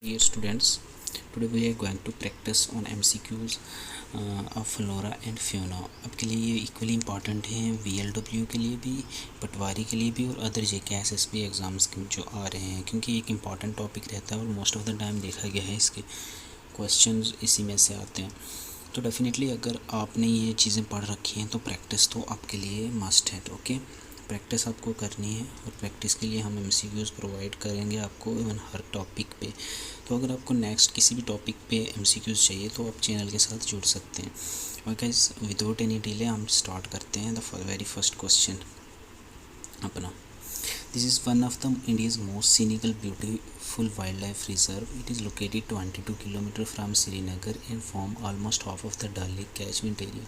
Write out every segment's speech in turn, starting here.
Dear students, today we are going to practice on MCQs of flora and fauna. आपके लिए ये equally important है VLW के लिए भी, पटवारी के लिए भी और अदर JK SSB एग्ज़ाम्स जो आ रहे हैं, क्योंकि एक इम्पॉर्टेंट टॉपिक रहता है और मोस्ट ऑफ द टाइम देखा गया है इसके क्वेश्चंस इसी में से आते हैं। तो डेफिनेटली अगर आपने ये चीज़ें पढ़ रखी हैं तो प्रैक्टिस तो आपके लिए मस्ट है। ओके, प्रैक्टिस आपको करनी है और प्रैक्टिस के लिए हम MCQs प्रोवाइड करेंगे आपको इवन हर टॉपिक पे। तो अगर आपको नेक्स्ट किसी भी टॉपिक पे MCQs चाहिए तो आप चैनल के साथ जुड़ सकते हैं। और गाइस, विदाउट एनी डिले हम स्टार्ट करते हैं द वेरी फर्स्ट क्वेश्चन अपना। This is one of the India's most scenical, beautiful wildlife reserve. It is located 22 km from Srinagar and form almost half of the Dal Lake catchment area.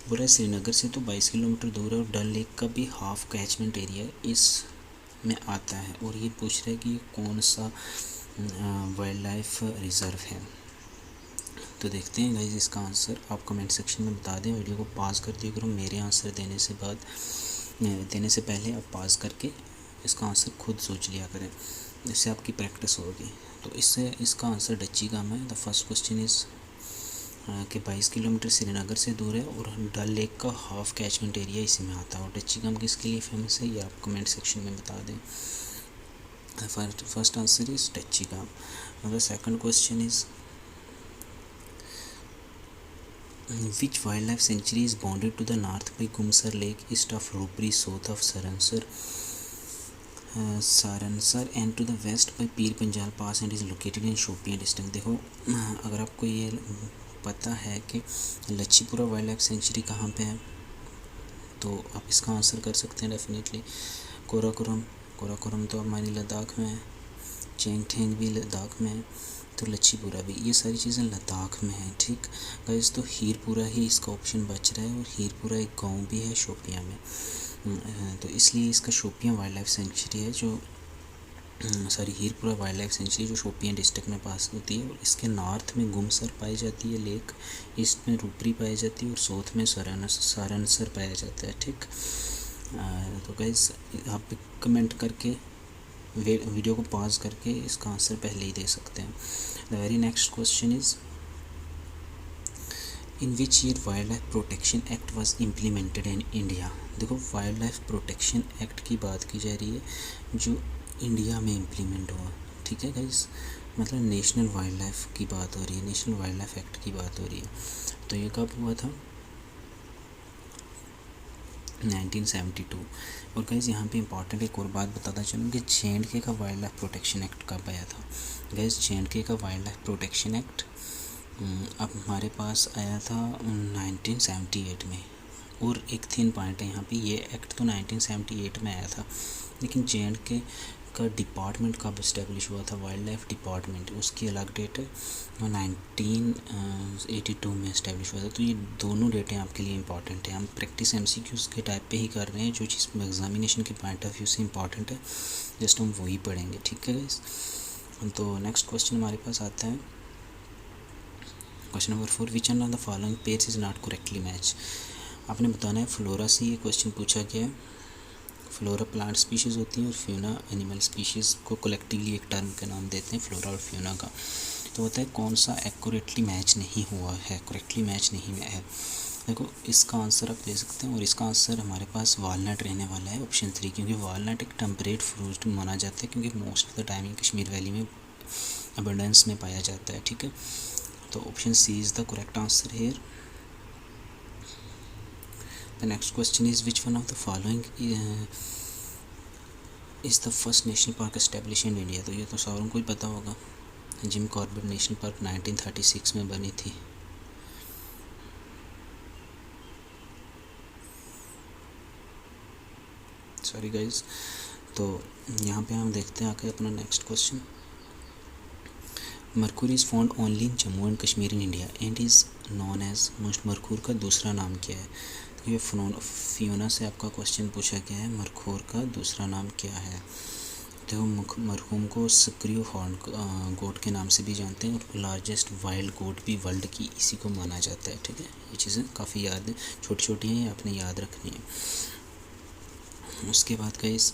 बोला है श्रीनगर से तो 22 kilometre दूर है और डल lake का भी हाफ कैचमेंट एरिया इस में आता है। और ये पूछ रहा है कि ये कौन सा वाइल्ड लाइफ रिज़र्व है। तो देखते हैं गाइस इसका आंसर। आप कमेंट सेक्शन में बता दें, वीडियो को पॉज कर दिया करो। मेरे आंसर देने से पहले आप पॉज करके इसका आंसर खुद सोच लिया करें, इससे आपकी प्रैक्टिस होगी। तो इसका आंसर डच्ची गाम है। द फर्स्ट क्वेश्चन इज़ कि 22 किलोमीटर श्रीनगर से दूर है और डल लेक का हाफ कैचमेंट एरिया इसी में आता है। और डच्ची गाम किसके लिए फेमस है ये आप कमेंट सेक्शन में बता दें। फर्स्ट आंसर इज़ डच्ची गाम। The second question is which wildlife sanctuary is bounded to the north by Gumsar Lake, east of Rupri, south of Saransar and to the west by Pir Panjal Pass and is located in Shopian district। देखो, अगर आपको ये पता है कि Lachhipura wild life sanctuary कहाँ पे है तो आप इसका आंसर कर सकते हैं डेफिनेटली। कोराकोरम तो हमारी लद्दाख में है, चेंगठेंग भी लद्दाख में है, तो लच्छीपुरा भी, ये सारी चीज़ें लद्दाख में हैं। ठीक गाइस, तो हीरपुरा ही इसका ऑप्शन बच रहा है और हीरपुरा एक गांव भी है शोपियां में। तो इसलिए इसका शोपियां वाइल्ड लाइफ सेंचुरी है हीरपुरा वाइल्ड लाइफ सेंचुरी जो शोपियां डिस्ट्रिक्ट में पास होती है। और इसके नॉर्थ में गुमसर पाई जाती है लेक, ईस्ट में रूपरी पाई जाती है और साउथ में सारनसर पाया जाता है। ठीक, तो गाइस आप कमेंट करके वीडियो को पॉज करके इसका आंसर पहले ही दे सकते हैं। The very next question is in which year wild life protection act was implemented in India. देखो, वाइल्ड लाइफ प्रोटेक्शन एक्ट की बात की जा रही है जो इंडिया में इम्प्लीमेंट हुआ। ठीक है गाइस, मतलब नेशनल वाइल्ड लाइफ की बात हो रही है, नेशनल वाइल्ड लाइफ एक्ट की बात हो रही है। तो ये कब हुआ था? 1972। और गाइस यहाँ पे इंपॉर्टेंट एक और बात बताता चलूँ कि J&K का वाइल्ड लाइफ प्रोटेक्शन एक्ट कब आया था। गाइस, J&K का वाइल्ड लाइफ प्रोटेक्शन एक्ट अब हमारे पास आया था 1978 में। और एक थिन पॉइंट है यहाँ पे, ये एक्ट तो 1978 में आया था, लेकिन J&K का डिपार्टमेंट कब इस्टेब्लिश हुआ था, वाइल्ड लाइफ डिपार्टमेंट, उसकी अलग डेट है, 1982 में इस्टेब्लिश हुआ था। तो ये दोनों डेटें आपके लिए इंपॉर्टेंट है। हम प्रैक्टिस MCQs के टाइप पे ही कर रहे हैं, जो चीज़ एग्जामिनेशन के पॉइंट ऑफ व्यू से इंपॉर्टेंट है जस्ट हम वही पढ़ेंगे। ठीक है गाइस, तो नेक्स्ट क्वेश्चन हमारे पास आता है question number 4। Which one of the following pairs is not correctly match. आपने बताना है, फ्लोरा से ये क्वेश्चन पूछा गया है। फ्लोरा प्लांट स्पीशीज़ होती हैं और फ्यूना एनिमल स्पीशीज़ को कलेक्टिवली एक टर्म के नाम देते हैं, फ्लोरा और फ्यूना का। तो होता है कौन सा एक्यूरेटली मैच नहीं हुआ है, करेक्टली मैच नहीं है। देखो, इसका आंसर आप दे सकते हैं और इसका आंसर हमारे पास वालनट रहने वाला है, ऑप्शन 3, क्योंकि वालनट एक टेम्परेट फ्रूट माना जाता है, क्योंकि most of the time Kashmir valley में अबंडेंस में पाया जाता है। ठीक है, तो option C is the correct answer here. The next question is which one of the following is the first national park established in India। तो ये तो सारों को ही पता होगा, जिम कॉर्बेट नेशनल पार्क 1936 में बनी थी। सॉरी गाइस, तो यहाँ पे हम देखते हैं आके अपना नेक्स्ट क्वेश्चन। मरकुरी is found only in Jammu and Kashmir in India and is known as मरकुर का दूसरा नाम क्या है। तो ये फ्यूना से आपका क्वेश्चन पूछा गया है, मरखोर का दूसरा नाम क्या है। तो मरहूम को सक्रियो हॉर्न गोट के नाम से भी जानते हैं और लार्जेस्ट वाइल्ड गोट भी वर्ल्ड की इसी को माना जाता है। ठीक है, ये चीज़ें काफ़ी याद छोटी छोटी हैं, ये आपने याद रखनी है। उसके बाद गाइस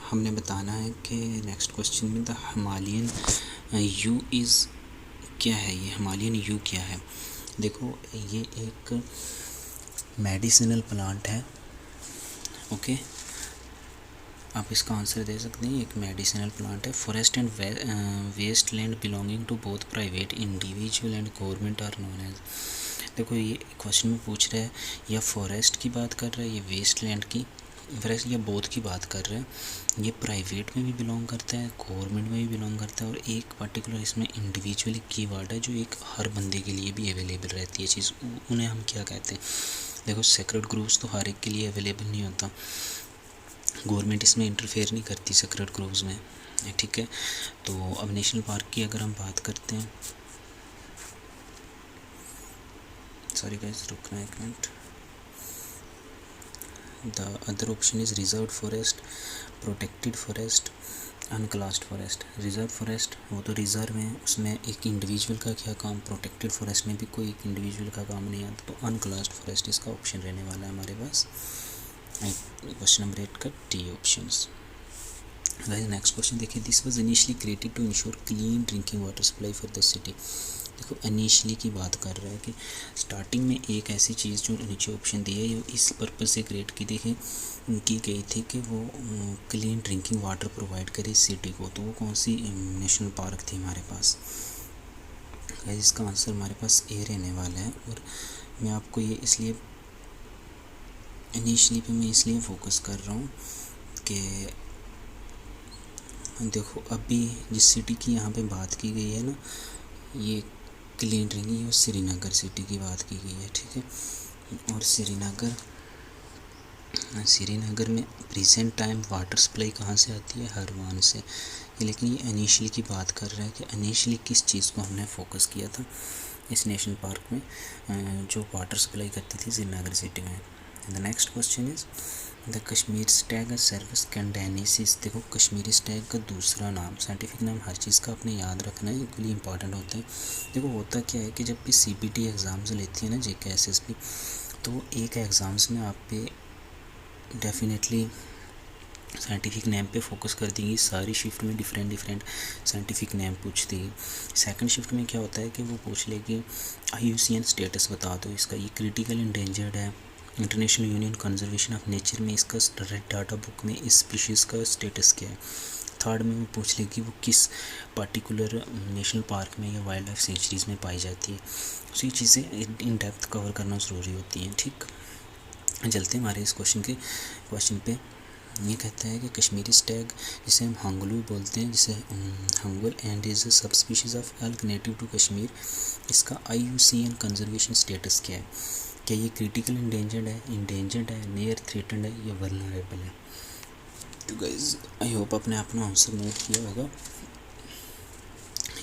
हमने बताना है कि नेक्स्ट क्वेश्चन में द हिमालयन यू इज़ क्या है, ये हिमालयन यू क्या है। देखो ये एक मेडिसिनल प्लांट है, ओके। आप इसका आंसर दे सकते हैं, एक मेडिसिनल प्लांट है। Forest and waste land belonging to both private individual and government are known as. देखो ये क्वेश्चन में पूछ रहा है या फॉरेस्ट की बात कर रहा है, ये वेस्ट लैंड की, फॉरेस्ट या बोथ की बात कर रहा है। ये प्राइवेट में भी बिलोंग करता है, गवर्नमेंट में भी बिलोंग करता है, और एक पर्टिकुलर इसमें इंडिविजुअली की वर्ड है जो एक हर बंदे के लिए भी अवेलेबल रहती है चीज़, उन्हें हम क्या कहते हैं। देखो सेक्रेड ग्रोव्स तो हर एक के लिए अवेलेबल नहीं होता, गवर्नमेंट इसमें इंटरफेयर नहीं करती सेक्रेड ग्रोव्स में, ठीक है। तो अब नेशनल पार्क की अगर हम बात करते हैं, सॉरी गाइस रुकना एक minute. The other option is reserve forest, protected forest, अनक्लास्ड forest. Reserve forest वो तो रिजर्व है, उसमें एक इंडिविजुअल का क्या काम, प्रोटेक्टेड फॉरेस्ट में भी कोई एक इंडिविजुअल का काम नहीं आता। तो अनक्लास्ड फॉरेस्ट इसका ऑप्शन रहने वाला है हमारे पास, क्वेश्चन नंबर 8 का डी ऑप्शंस। नेक्स्ट क्वेश्चन देखिए, this was initially created to ensure clean drinking water supply for the city. देखो इनिशियली की बात कर रहा है कि स्टार्टिंग में एक ऐसी चीज़ जो नीचे ऑप्शन दिया है, ये इस पर्पज़ से क्रिएट की गई थी कि वो क्लीन ड्रिंकिंग वाटर प्रोवाइड करे सिटी को। तो वो कौन सी नेशनल पार्क थी हमारे पास, इसका आंसर हमारे पास ए रहने वाला है। और मैं आपको ये इसलिए इनिशियली पे मैं इसलिए फोकस कर रहा हूँ कि देखो अभी जिस सिटी की यहाँ पे बात की गई है ना, ये क्लीन ड्रिंकिंग, ये श्रीनगर सिटी की बात की गई है, ठीक है। और श्रीनगर में प्रेजेंट टाइम वाटर सप्लाई कहाँ से आती है, हरवान से। लेकिन ये इनिशियली की बात कर रहा है कि इनिशियली किस चीज़ को हमने फोकस किया था इस नेशनल पार्क में, जो वाटर सप्लाई करती थी श्रीनगर सिटी में। The next question is the Kashmir stag Cervus canadensis. देखो कश्मीरी स्टैग का दूसरा नाम, साइंटिफिक नाम हर चीज़ का अपने याद रखना है, इक्वली इंपॉर्टेंट होता है। देखो होता क्या है कि जब भी CPT एग्ज़ाम्स लेती है ना, JK SSB, तो एक एग्ज़ाम्स में आप पे डेफिनेटली साइंटिफिक नेम पे फोकस कर देंगी। सारी शिफ्ट में डिफरेंट साइंटिफिक नेम पूछती है। सेकंड शिफ्ट में क्या होता है कि वो पूछ लेगी IUCN स्टेटस बता दो इसका, ये क्रिटिकल इंडेंजर्ड है, international union conservation of nature में इसका रेड डाटा बुक में इस स्पीशीज़ का स्टेटस क्या है। थर्ड में वो पूछ लेगी वो किस पर्टिकुलर नेशनल पार्क में या वाइल्ड लाइफ सेंचुरीज़ में पाई जाती है। तो ये चीज़ें इन डेप्थ कवर करना ज़रूरी होती हैं, ठीक। चलते हैं हमारे इस क्वेश्चन पे। ये कहता है कि कश्मीरी स्टैग, जिसे हम हंगलू बोलते हैं, जिसे hangul and is sub species of elk native to Kashmir, इसका IUCN कंजर्वेशन स्टेटस क्या है। क्या ये क्रिटिकल इंडेंजर्ड है, नियर थ्रेटन्ड है, या वल्नरेबल है। तो गाइज आई होप आपने अपना आंसर नोट किया होगा।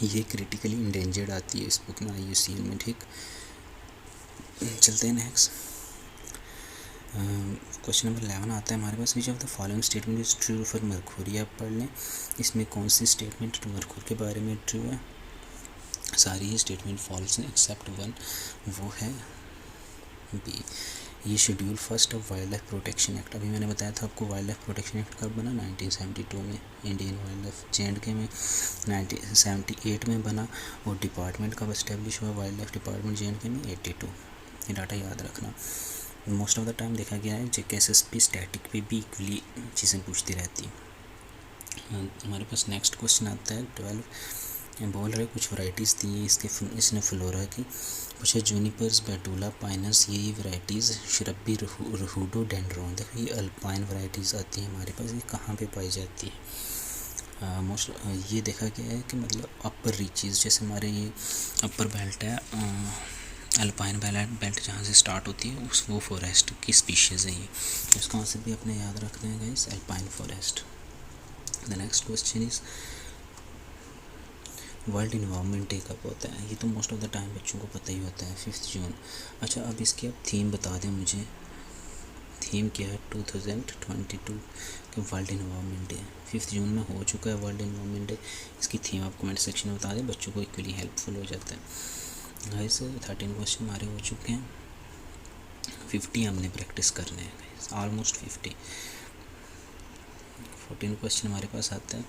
ये क्रिटिकली इंडेंजर्ड आती है इस बुक में, IUCN में, ठीक। चलते हैं नेक्स्ट। क्वेश्चन नंबर 11 आता है हमारे पास, which of the following statement is true for मरकुरी। आप पढ़ लें, इसमें कौन सी स्टेटमेंट मरकुरी के बारे में ट्रू है। सारी ही स्टेटमेंट फॉल्स हैं एक्सेप्ट वन, वो है बी। ये schedule first of wild life protection act, अभी मैंने बताया था आपको वाइल्ड लाइफ प्रोटेक्शन एक्ट कब बना, 1972 में। इंडियन वाइल्ड लाइफ JNK में 1978 में बना, और डिपार्टमेंट कब इस्टेब्लिश हुआ, वाइल्ड लाइफ डिपार्टमेंट JNK में 82। ये डाटा याद रखना। मोस्ट ऑफ द टाइम देखा गया है JK SSB स्टैटिक पे भी इक्वली चीज़ें पूछती रहती हैं। हमारे पास नेक्स्ट क्वेश्चन आता है 12, बोल रहे कुछ वैरायटीज़ दी हैं इसने फ्लोरा की। पूछा जूनिपर्स, बेटूला, पाइनस, ये वैरायटीज़ शरबी रोडोडेंड्रॉन। देखो ये अल्पाइन वैरायटीज़ आती हैं हमारे पास, ये कहाँ पे पाई जाती है। मोस्ट ये देखा गया है कि मतलब अपर रीचेस, जैसे हमारे ये अपर बेल्ट है, अल्पाइन बेल्ट जहाँ से स्टार्ट होती है उस वो फॉरेस्ट की स्पीशीज़ है ये, इसका आंसर भी अपने याद रखना है guys, alpine forest. The next question is world environment day कब होता है। ये तो मोस्ट ऑफ द टाइम बच्चों को पता ही होता है, 5 जून। अच्छा अब इसकी आप थीम बता दें मुझे, थीम क्या है 2022 के वर्ल्ड इन्वायरमेंट डे, 5 जून में हो चुका है वर्ल्ड इन्वायरमेंट डे। इसकी थीम आप कमेंट सेक्शन में बता दें, बच्चों को इक्वली हेल्पफुल हो जाता है। गाइस 13 क्वेश्चन हमारे हो चुके हैं, 50 हमने प्रैक्टिस करने हैं गाइस, ऑलमोस्ट 50। 2014 क्वेश्चन हमारे पास आता है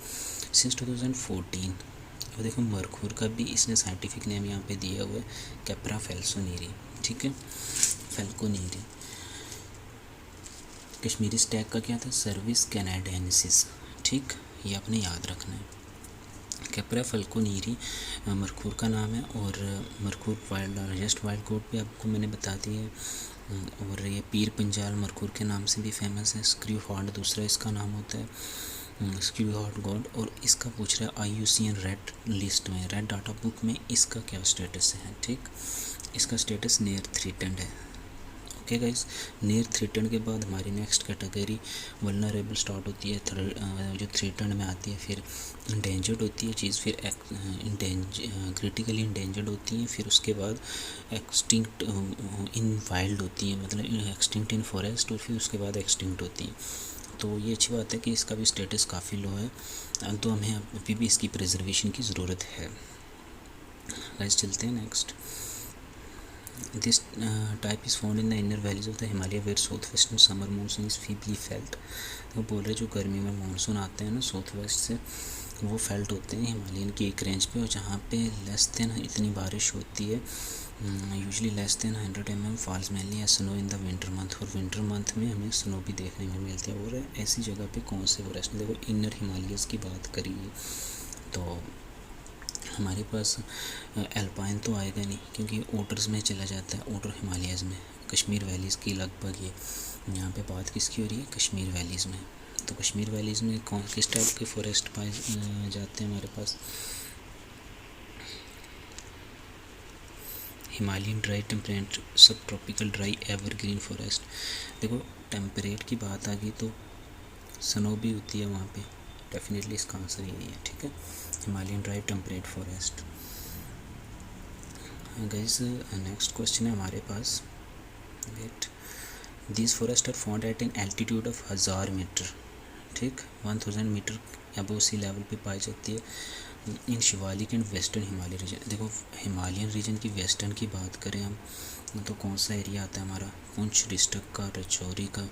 सिंस 2014। अब देखो मरखूर का भी इसने साइंटिफिक नेम यहाँ पे दिया हुआ है कैप्रा फेल्सोनेरी, ठीक है, फेल्कोनेरी। कश्मीरी स्टैग का क्या था, सर्विस कैनाडेंसिस, ठीक, ये आपने याद रखना है। कैप्रा फेल्कोनेरी मरखूर का नाम है, और मरखूर वाइल्ड लार्जेस्ट वाइल्ड गोट भी आपको मैंने बता दी है, और ये पीर पंजाल मरखूर के नाम से भी फेमस है। स्क्रू हॉर्ड दूसरा इसका नाम होता है, स्क्रू हॉर्ड गॉड। और इसका पूछ रहा है IUCN रेड लिस्ट में, रेड डाटा बुक में इसका क्या स्टेटस है, ठीक, इसका स्टेटस नियर थ्रेटेंड है। ओके गाइस, नियर थ्रेटेंड के बाद हमारी नेक्स्ट कैटेगरी वल्नरेबल स्टार्ट होती है, जो थ्रेटेंड में आती है, फिर इंडेंजर्ड होती है चीज़, फिर क्रिटिकली इंडेंजर्ड होती है, फिर उसके बाद एक्सटिंक्ट इन वाइल्ड होती है, मतलब एक्सटिंक्ट इन फॉरेस्ट, और फिर उसके बाद एक्सटिंक्ट होती है। तो ये अच्छी बात है कि इसका भी स्टेटस काफ़ी लो है, तो हमें अभी भी इसकी प्रिजर्वेशन की ज़रूरत है। गाइस चलते हैं next. This type is found in the inner valleys of the Himalaya where southwestern summer monsoon is feebly felt। तो बोल रहे जो गर्मी में मानसून आते हैं ना साउथ वेस्ट से, वो फेल्ट होते हैं हिमालयन की एक रेंज पे, और जहाँ पे लेस देन इतनी बारिश होती है, usually less than 100 mm falls mainly snow in the winter month, और विंटर मंथ में हमें स्नो भी देखने में मिलती है। और ऐसी जगह पे कौन से फॉरेस्ट, देखो इनर हिमालयस की बात करिए तो हमारे पास एल्पाइन तो आएगा नहीं, क्योंकि ओटर्स में चला जाता है, ओटर हिमालयज़ में, कश्मीर वैलीज़ की लगभग ये यहाँ पे बात किसकी हो रही है, कश्मीर वैलीज़ में। तो कश्मीर वैलीज़ में कौन किस टाइप के फॉरेस्ट पाए जाते हैं हमारे पास, हिमालयन ड्राई टेम्परेट सब ट्रॉपिकल ड्राई एवरग्रीन फॉरेस्ट। देखो टेम्परेट की बात आ गई तो स्नो भी होती है वहाँ पे, डेफिनेटली इसका आंसर यही है, ठीक है, Himalayan dry temperate forest. Guys next question है हमारे पास, wait, this forest are found at an altitude of 1000 meter, ठीक, 1000 मीटर अबव सी लेवल पे पाई जाती है in Shivalik and western Himalaya region. देखो हिमालयन रीजन की वेस्टर्न की बात करें हम, तो कौन सा एरिया आता है हमारा, पुंछ डिस्ट्रिक्ट का, राजौरी का,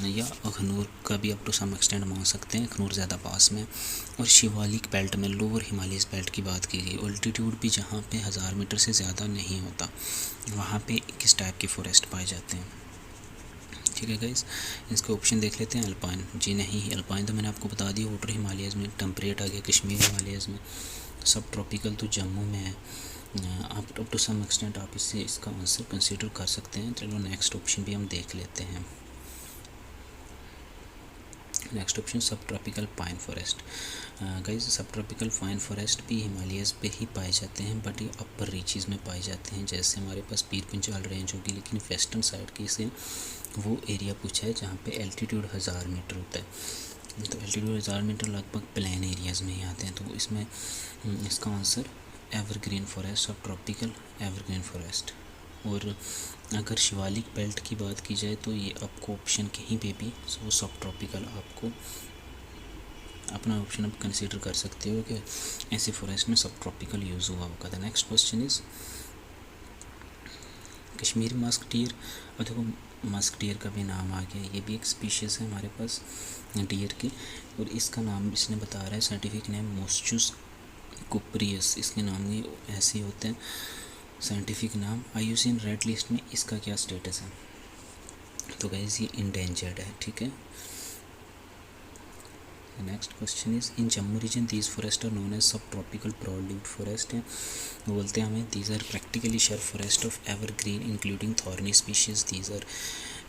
या अखनूर का भी अप टू सम एक्सटेंड मान सकते हैं, अखनूर ज़्यादा पास में। और शिवालिक बेल्ट में, लोअर हिमालयस बेल्ट की बात की गई, अल्टीट्यूड भी जहाँ पे 1000 मीटर से ज़्यादा नहीं होता, वहाँ पे किस टाइप के फॉरेस्ट पाए जाते हैं, ठीक है गाइस। इसके ऑप्शन देख लेते हैं। अल्पाइन, जी नहीं, अल्पाइन तो मैंने आपको बता दिया, ओटर हिमालयस में, टेम्परेट आ गया कश्मीर हिमालयस में, सब ट्रॉपिकल तो जम्मू में है। आप अप टू सम एक्सटेंट आप इससे इसका आंसर कंसिडर कर सकते हैं। चलो नेक्स्ट ऑप्शन भी हम देख लेते हैं। नेक्स्ट ऑप्शन सब ट्रॉपिकल पाइन फॉरेस्ट। गाइस सब ट्रॉपिकल पाइन फॉरेस्ट भी हिमालयस पे ही पाए जाते हैं, बट ये अपर रीचेस में पाए जाते हैं, जैसे हमारे पास पीर पंजाल रेंज होगी, लेकिन वेस्टर्न साइड की से वो एरिया पूछा है जहाँ पे एल्टीट्यूड 1000 मीटर होता है। तो एल्टीट्यूड 1000 मीटर लगभग प्लेन एरियाज़ में ही आते हैं, तो इसमें इसका आंसर एवरग्रीन फॉरेस्ट, सब ट्रॉपिकल एवरग्रीन फॉरेस्ट। और अगर शिवालिक बेल्ट की बात की जाए तो ये आपको ऑप्शन कहीं पे भी वो सब ट्रॉपिकल आपको अपना ऑप्शन आप कंसीडर कर सकते हो कि ऐसे फॉरेस्ट में सब ट्रॉपिकल यूज़ हुआ होगा। The next question is Kashmiri musk deer. और देखो मस्क डियर का भी नाम आ गया, ये भी एक स्पीशीज़ है हमारे पास डियर की, और इसका नाम इसने बता रहा है साइंटिफिक नेम मोस्चुस कुप्रियस, इसके नाम ये ऐसे होते हैं साइंटिफिक नाम। IUCN रेड लिस्ट में इसका क्या स्टेटस है, तो गाइस ये इंडेंजर्ड है, ठीक है। Next question is in Jammu region these forest are known as sub tropical broadleaved forest है, बोलते हैं हमें these are practically shrub forest of evergreen including thorny species. These are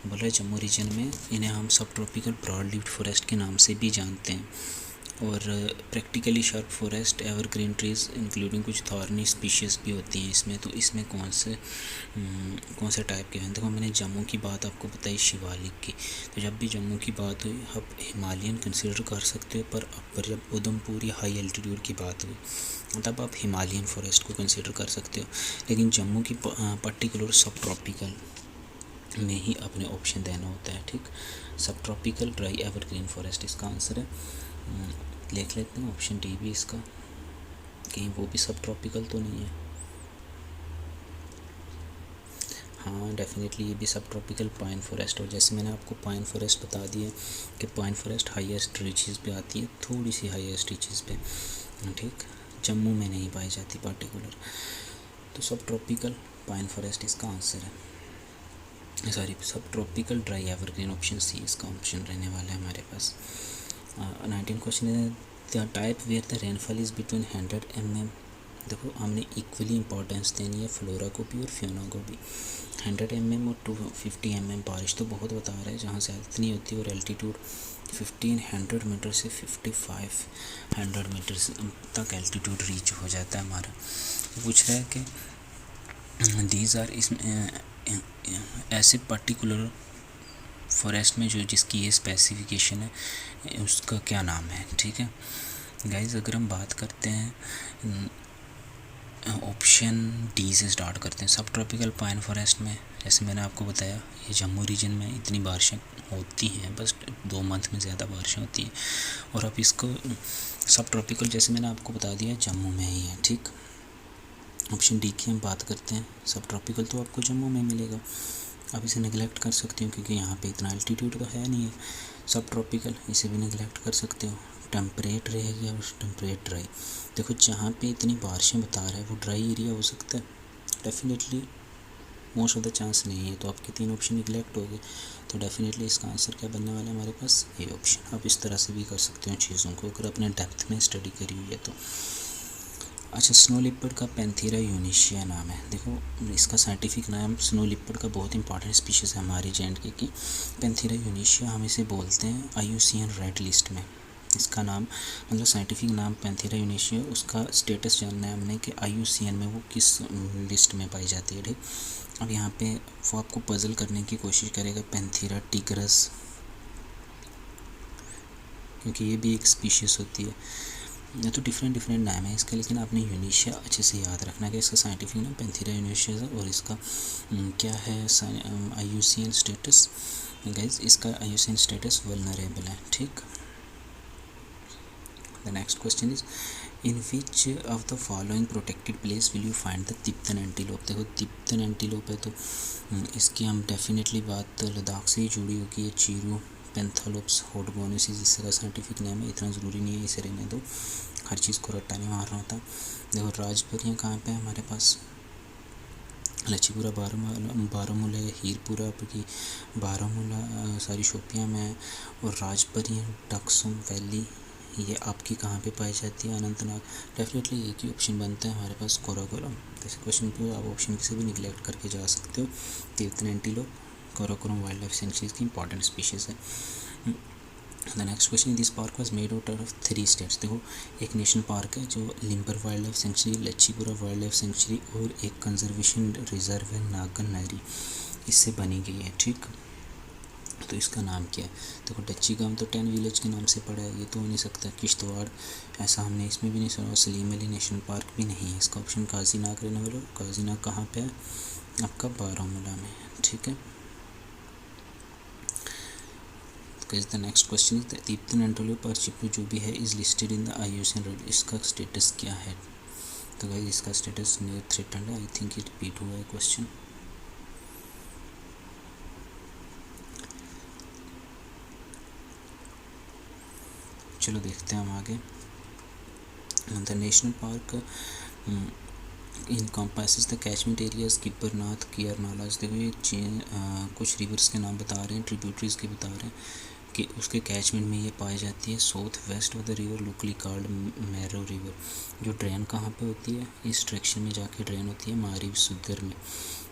बोल रहे जम्मू रीजन में इन्हें हम सब ट्रॉपिकल ब्रॉडलीव्ड फॉरेस्ट के नाम से भी जानते हैं, और practically sharp forest evergreen trees including कुछ थॉर्नी स्पीशीज़ भी होती हैं इसमें। तो इसमें कौन से टाइप के हैं, देखो मैंने जम्मू की बात आपको बताई शिवालिक की, तो जब भी जम्मू की बात हुई आप हिमालयन कंसिडर कर सकते हो, पर अपर जब उधमपुर या हाई एल्टीट्यूड की बात हुई तब आप हिमालयन फॉरेस्ट को कंसिडर कर सकते हो, लेकिन जम्मू की पर्टिकुलर सब ट्रॉपिकल में ही अपने ऑप्शन देना होता है, ठीक। सब ट्रॉपिकल ड्राई एवरग्रीन फॉरेस्ट इसका आंसर है। लिख लेते हैं ऑप्शन डी भी इसका, कहीं वो भी सब ट्रॉपिकल तो नहीं है। हाँ डेफिनेटली ये भी सब ट्रॉपिकल पाइन फॉरेस्ट, और जैसे मैंने आपको पाइन फॉरेस्ट बता दिया कि पाइन फॉरेस्ट हाईएस्ट रीचेस पे आती है, थोड़ी सी हाईएस्ट रीचेस पे, ठीक, जम्मू में नहीं पाई जाती पार्टिकुलर। तो सब ट्रॉपिकल पाइन फॉरेस्ट इसका आंसर है, sorry sub tropical dry evergreen, option C इसका ऑप्शन रहने वाला है हमारे पास। 19 क्वेश्चन है the type where the rainfall is between 100 mm। देखो हमने इक्वली इंपॉर्टेंस देनी है फ्लोरा को भी और फ्योना को भी। 100 mm और 250 mm बारिश तो बहुत बता रहा है, जहाँ से इतनी होती है, और एल्टीट्यूड 1500 मीटर से 5500 मीटर तक एल्टीट्यूड रीच हो जाता है हमारा। पूछ रहा है कि दीज आर इसमें ऐसे पर्टिकुलर फॉरेस्ट में जो जिसकी ये स्पेसिफिकेशन है उसका क्या नाम है, ठीक है गाइज। अगर हम बात करते हैं ऑप्शन डी से स्टार्ट करते हैं, सब ट्रॉपिकल पाइन फॉरेस्ट में, जैसे मैंने आपको बताया ये जम्मू रीजन में इतनी बारिशें होती हैं, बस 2 मंथ में ज़्यादा बारिशें होती हैं, और अब इसको सब ट्रॉपिकल जैसे मैंने आपको बता दिया जम्मू में ही है, ठीक। ऑप्शन डी की हम बात करते हैं, सब ट्रॉपिकल तो आपको जम्मू में मिलेगा, आप इसे नेगलेक्ट कर सकते हो क्योंकि यहाँ पे इतना एल्टीट्यूड तो है नहीं है। सब ट्रॉपिकल इसे भी नेगलेक्ट कर सकते हो, टेम्परेट रहेगी और टेम्परेट ड्राई। देखो जहाँ पे इतनी बारिशें बता रहा है वो ड्राई एरिया हो सकता है, definitely most of the chance नहीं है, तो आपके 3 ऑप्शन निगलेक्ट हो गए। तो डेफिनेटली इसका आंसर क्या बनने वाला है हमारे पास, ये ऑप्शन। आप इस तरह से भी कर सकते हो चीज़ों को अगर अपने डेप्थ में स्टडी करी हुई है तो। अच्छा, स्नो लिपर्ड का पैंथेरा यूनिशिया नाम है। देखो इसका साइंटिफिक नाम, स्नो लिपर्ड का बहुत इंपॉर्टेंट स्पीशीज़ है हमारी जे.एंड.के की, पैंथेरा यूनिशिया हम इसे बोलते हैं IUCN रेड लिस्ट में। इसका नाम मतलब साइंटिफिक नाम पैंथेरा यूनिशिया, उसका स्टेटस जानना है हमने कि IUCN में वो किस लिस्ट में पाई जाती है, ठीक। अब यहाँ पे वो आपको पजल करने की कोशिश करेगा, पैंथेरा टिगरस, क्योंकि ये भी एक स्पीशीज़ होती है, ये तो डिफरेंट नाम है इसका, लेकिन आपने यूनिशिया अच्छे से याद रखना है कि इसका साइंटिफिक नाम पैंथेरा यूनिशिया है, और इसका क्या है IUCN स्टेटस गाइज, इसका IUCN स्टेटस वल्नरेबल है, ठीक। The next question is in which of the following protected place will you find the Tibetan antelope. देखो तिब्तन एंटीलोप है तो इसकी हम डेफिनेटली बात लद्दाख से ही जुड़ी होगी, ये चीरू पेंथालोप्स होडगोनेसिस इसका साइंटिफिक नेम है, इतना ज़रूरी नहीं है, इसे रहने दो, हर चीज़ को रट्टा नहीं मारना होता। देखो राजपरियाँ कहाँ पे है हमारे पास, लच्छीपुरा बारामूला, हीरपुरा आपकी बारामूला सॉरी शोपियाँ में है, और राजपरियाँ डक्सुम वैली ये आपकी कहाँ पे पाई जाती है, अनंतनाग। डेफिनेटली एक ही ऑप्शन बनता है हमारे पास, कोराकोरम। जैसे क्वेश्चन पे आप ऑप्शन किसी भी निगलेक्ट करके जा सकते हो। तिब्तन एंटीलोप कोराकोरम वाइल्ड लाइफ सेंचुरीज की इंपॉर्टेंट स्पीशीज़ है। The next question, this park was made out of 3 states. देखो एक नेशनल पार्क है जो limber wild life sanctuary, Lachhipura wild life sanctuary, और एक कंजर्वेशन रिजर्व है नागन नहरी, इससे बनी गई है, ठीक। तो इसका नाम क्या है, देखो डच्ची गांव तो 10 विलेज के नाम से पड़ा है, ये तो हो नहीं सकता। किश्तवाड़ ऐसा हमने इसमें भी नहीं सुना, सलीम अली नेशनल पार्क भी नहीं है, इसका ऑप्शन काजीनाग रहने वाला। काजीनाग कहाँ पे है आपका, बारामूला में, ठीक है। The next question is the Tibetan antelope और चिप्पू जो भी है is listed in the IUCN red, इसका स्टेटस क्या है। तो गाइस इसका स्टेटस नियर थ्रेटन्ड है, आई थिंक ये रिपीट हुआ है क्वेश्चन। चलो देखते हैं हम आगे। The national park encompasses the catchment areas गिब्बरनाथ कियरनालाज। देखो ये कुछ रिवर्स के नाम बता रहे हैं, ट्रिब्यूटरीज के बता रहे हैं कि उसके कैचमेंट में ये पाई जाती है। South west of the river locally called marrow river, जो ड्रेन कहाँ पे होती है, इस डायरेक्शन में जाके ड्रेन होती है मारीब सुगर में,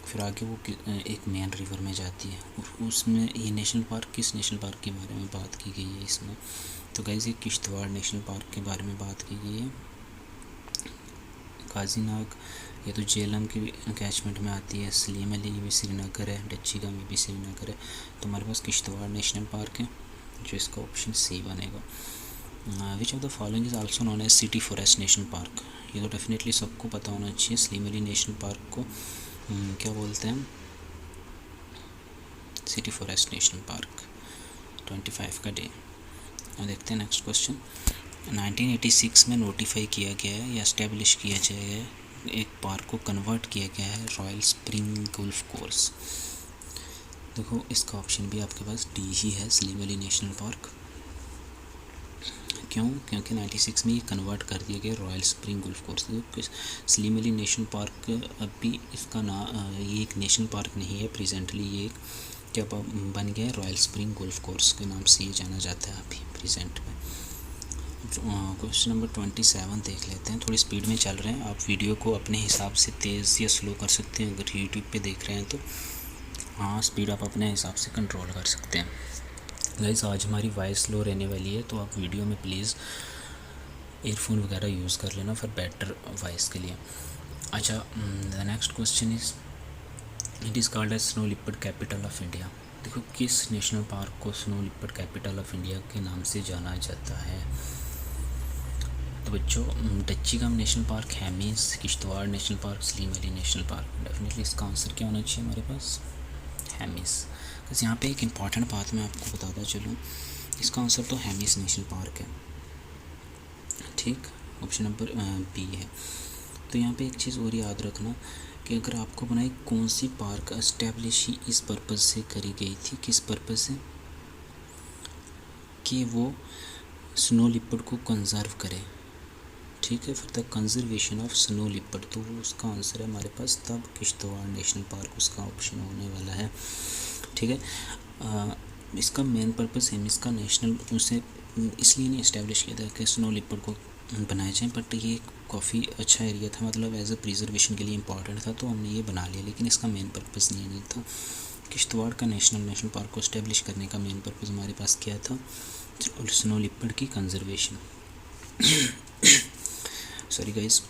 फिर आगे वो एक मेन रिवर में जाती है। और उसमें ये नेशनल पार्क किस नेशनल पार्क के बारे में बात की गई है इसमें, तो गाइस ये किश्तवाड़ नेशनल पार्क के बारे में बात की गई है। काजीनाग ये तो जेलम की कैचमेंट में आती है, सलीम अली ये भी श्रीनगर है, डच्ची गांव ये भी श्रीनगर है, तो हमारे पास किश्तवाड़ नेशनल पार्क है, जो इसका ऑप्शन सी बनेगा। Which of the following is also known as city forest national park, ये तो डेफिनेटली सबको पता होना चाहिए। सलीम अली नेशनल पार्क को क्या बोलते हैं, सिटी फॉरेस्ट नेशनल पार्क। 25 का डे। देखते हैं नेक्स्ट क्वेश्चन। 1986 में नोटिफाई किया गया है या एस्टेब्लिश किया गया है एक पार्क को कन्वर्ट किया गया है रॉयल स्प्रिंग गोल्फ कोर्स। देखो इसका ऑप्शन भी आपके पास डी ही है, स्लीम वैली नेशनल पार्क। क्यों? क्योंकि 96 में ये कन्वर्ट कर दिया गया royal spring golf course. Slim valley national park अभी इसका ये एक नेशनल पार्क नहीं है, प्रेजेंटली ये एक क्या बन गया है, रॉयल स्प्रिंग गोल्फ कोर्स के नाम से ये जाना जाता है अभी प्रेजेंट में। क्वेश्चन नंबर 27 देख लेते हैं। थोड़ी स्पीड में चल रहे हैं, आप वीडियो को अपने हिसाब से तेज़ या स्लो कर सकते हैं। अगर यूट्यूब पे देख रहे हैं तो हाँ, स्पीड आप अपने हिसाब से कंट्रोल कर सकते हैं। गाइस आज हमारी वॉइस स्लो रहने वाली है, तो आप वीडियो में प्लीज़ ईयरफोन वगैरह यूज़ कर लेना फॉर बेटर वॉइस के लिए। अच्छा, the next question is it is called as snow leopard capital of India. देखो किस नेशनल पार्क को snow leopard capital of India के नाम से जाना जाता है? तो बच्चों, Dachigam national park, Hemis, Kishtwar national park, स्लीम वैली नेशनल पार्क। डेफिनेटली इसका आंसर क्या होना चाहिए हमारे पास? हेमिस। बस यहाँ पे एक इम्पॉर्टेंट बात मैं आपको बताता चलूँ, इसका आंसर तो हेमिस नेशनल पार्क है, ठीक। ऑप्शन नंबर बी है। तो यहाँ पे एक चीज़ और याद रखना कि अगर आपको बनाई कौन सी पार्क एस्टेब्लिश ही इस पर्पज़ से करी गई थी, किस पर्पज़ से, कि वो स्नो लिपर्ड को कंजर्व करे, ठीक है, for the conservation of snow leopard. तो वो उसका आंसर है हमारे पास तब किश्तवाड़ नेशनल पार्क उसका ऑप्शन होने वाला है, ठीक है। इसका मेन पर्पस है, इसका नेशनल उसे इसलिए नहीं इस्टेब्लिश किया था कि स्नो लिपर्ड को बनाया जाए, बट ये काफ़ी अच्छा एरिया था, मतलब एज अ प्रिजर्वेशन के लिए इम्पॉर्टेंट था, तो हमने ये बना लिया, लेकिन इसका मेन पर्पस नहीं था। किश्तवाड़ का नेशनल पार्क को इस्टेब्लिश करने का मेन पर्पस हमारे पास क्या था? स्नो लिपर्ड की conservation. Sorry guys.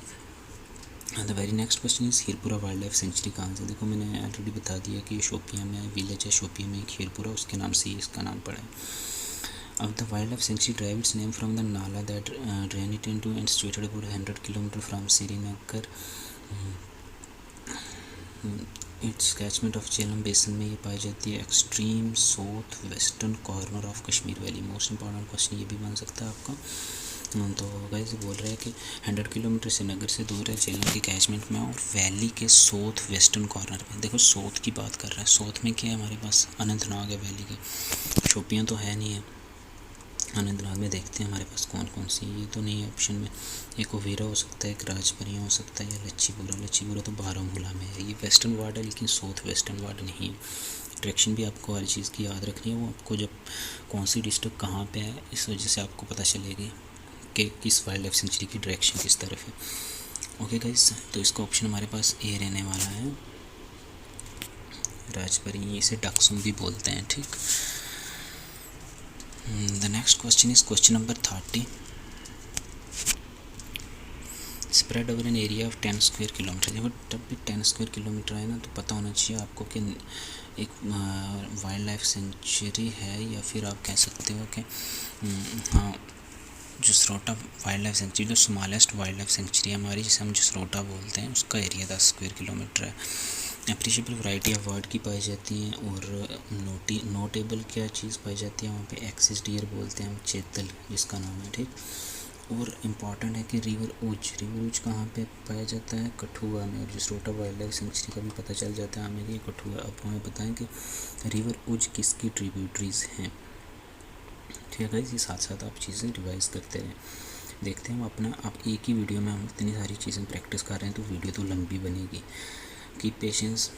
The very next question is Hirpora wildlife sanctuary कहाँ से? देखो मैंने ऑलरेडी बता दिया कि शोपियाँ में विलेज है, शोपियाँ में एक हीरपुरा, उसके नाम से ही इसका नाम पड़ा है। अब the wildlife sanctuary drive its name from the nala that drain it into and situated about 100 kilometer from Srinagar. Its catchment of Jhelum basin में ये पाई जाती है, extreme south western corner of Kashmir valley. Most important question ये भी बन सकता है आपका। तो गाइस बोल रहे हैं कि 100 किलोमीटर श्रीनगर से दूर है, झेलम की कैचमेंट में और वैली के साउथ वेस्टर्न कॉर्नर में। देखो साउथ की बात कर रहे हैं, साउथ में क्या है हमारे पास? अनंतनाग है वैली के, शोपियाँ तो है नहीं है। अनंतनाग में देखते हैं हमारे पास कौन कौन सी, ये तो नहीं है ऑप्शन में। एक ओवेरा हो सकता है, एक राजपरिया हो सकता है, या लच्छीपुरा तो बारामूला में है। ये वेस्टर्न वार्ड है लेकिन साउथ वेस्टर्न वार्ड नहीं है। डायरेक्शन भी आपको हर चीज़ की याद रखनी है, वो आपको जब कौन सी डिस्ट्रिक्ट कहाँ पे है इस वजह से आपको पता चलेगी कि किस वाइल्ड लाइफ सेंचुरी की डायरेक्शन किस तरफ है। ओके गाइस, तो इसका ऑप्शन हमारे पास ए रहने वाला है, राजपरी, इसे डकसुम भी बोलते हैं, ठीक। The next question is question number 30। Spread over an area of 10 square kilometre. देखो जब भी 10 स्क्वायर किलोमीटर आए ना, तो पता होना चाहिए आपको कि एक वाइल्ड लाइफ सेंचुरी है, या फिर आप कह सकते हो कि हाँ, जसरोटा वाइल्ड लाइफ सेंचुरी, जो स्मॉलेस्ट वाइल्ड लाइफ सेंचुरी है हमारी, जिसे हम जसरोटा बोलते हैं, उसका एरिया 10 स्क्वायर किलोमीटर है। अप्रिशिएबल वैरायटी ऑफ बर्ड की पाई जाती हैं, और नोटेबल क्या चीज़ पाई जाती है वहाँ पे? एक्सिस डियर बोलते हैं हम, चेतल जिसका नाम है, ठीक। और इम्पॉर्टेंट है कि रिवर उज कहाँ पे पाया जाता है? कठुआ में। और जसरोटा वाइल्ड लाइफ सेंचुरी का भी पता चल जाता है हमें कि कठुआ। अब हमें बताएं कि रिवर उज किसकी ट्रिब्यूटरीज हैं, ठीक है गाइस। ये साथ साथ आप चीज़ें रिवाइज करते रहें। देखते हैं हम अपना, आप एक ही वीडियो में हम इतनी सारी चीज़ें प्रैक्टिस कर रहे हैं, तो वीडियो तो लंबी बनेगी। Keep patience.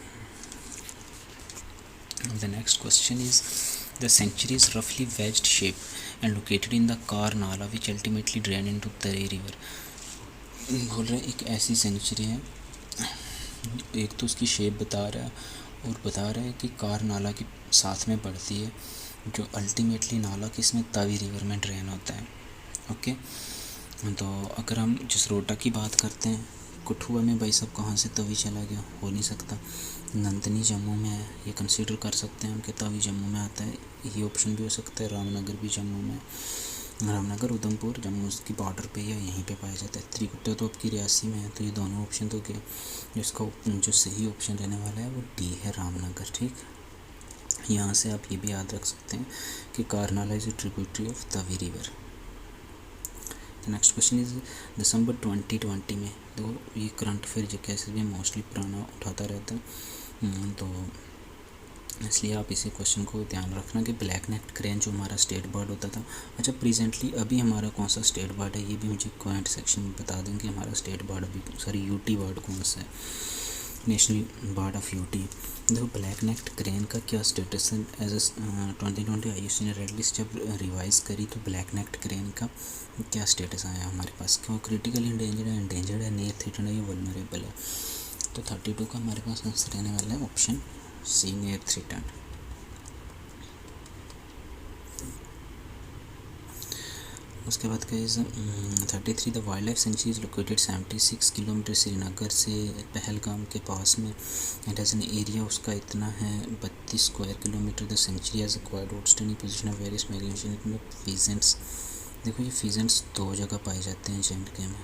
The next question is the sanctuary is roughly wedged shape and located in the Kar Nala which ultimately drain into Tari river। बोल रहे एक ऐसी सेंचुरी है, एक तो उसकी शेप बता रहा है और बता रहा है कि कार नाला के साथ में पड़ती है, जो अल्टीमेटली नाला किस में? तवी रिवर में ड्रेन होता है। ओके, तो अगर हम जसरोटा की बात करते हैं, कठुआ में भाई साहब कहाँ से तवी चला गया? हो नहीं सकता। नंदनी जम्मू में है, ये कंसीडर कर सकते हैं हम कि तवी जम्मू में आता है, ये ऑप्शन भी हो सकता है। रामनगर भी जम्मू में, रामनगर उधमपुर जम्मू की बॉर्डर पे या यहीं पे पाया जाता है। त्रिकुटा तो आपकी रियासी में है, तो ये दोनों ऑप्शन तो क्या, जिसका जो सही ऑप्शन रहने वाला है वो डी है, रामनगर, ठीक। यहाँ से आप ये भी याद रख सकते हैं कि कारनाला is a tributary of Tawi river. Next question is दिसंबर 2020 में, देखो ये करंट अफेयर जो कैसे भी मोस्टली पुराना उठाता रहता है, तो इसलिए आप इसी क्वेश्चन को ध्यान रखना कि ब्लैक नेक्ड क्रेन जो हमारा स्टेट बर्ड होता था, अच्छा प्रेजेंटली अभी हमारा कौन सा स्टेट बर्ड है ये भी मुझे कमेंट सेक्शन में बता दें कि हमारा स्टेट बर्ड अभी सॉरी यूटी बर्ड कौन सा है, नेशनल बर्ड ऑफ यूटी। देखो ब्लैक नेक्ड क्रेन का क्या स्टेटस है, एज ए 2020 IUCN ने रेड लिस्ट जब रिवाइज़ करी तो ब्लैक नेक्ड क्रेन का क्या स्टेटस आया हमारे पास, क्यों क्रिटिकल इंडेंजर्ड है, नियर थ्रेटेंड है, या वल्नरेबल है। तो 32 का हमारे पास आंसर रहने वाला है ऑप्शन सी, नियर थ्रेटेंड। उसके बाद guys 33 the wildlife sanctuary is located 76 kilometre Srinagar से पहलगाम के पास में। इट हैज़ एन एरिया, उसका इतना है 32 square kilometre. The sanctuary has acquired outstanding position of various migration में फीजेंट्स। देखो ये फीजेंट्स दो जगह पाए जाते हैं JNK में,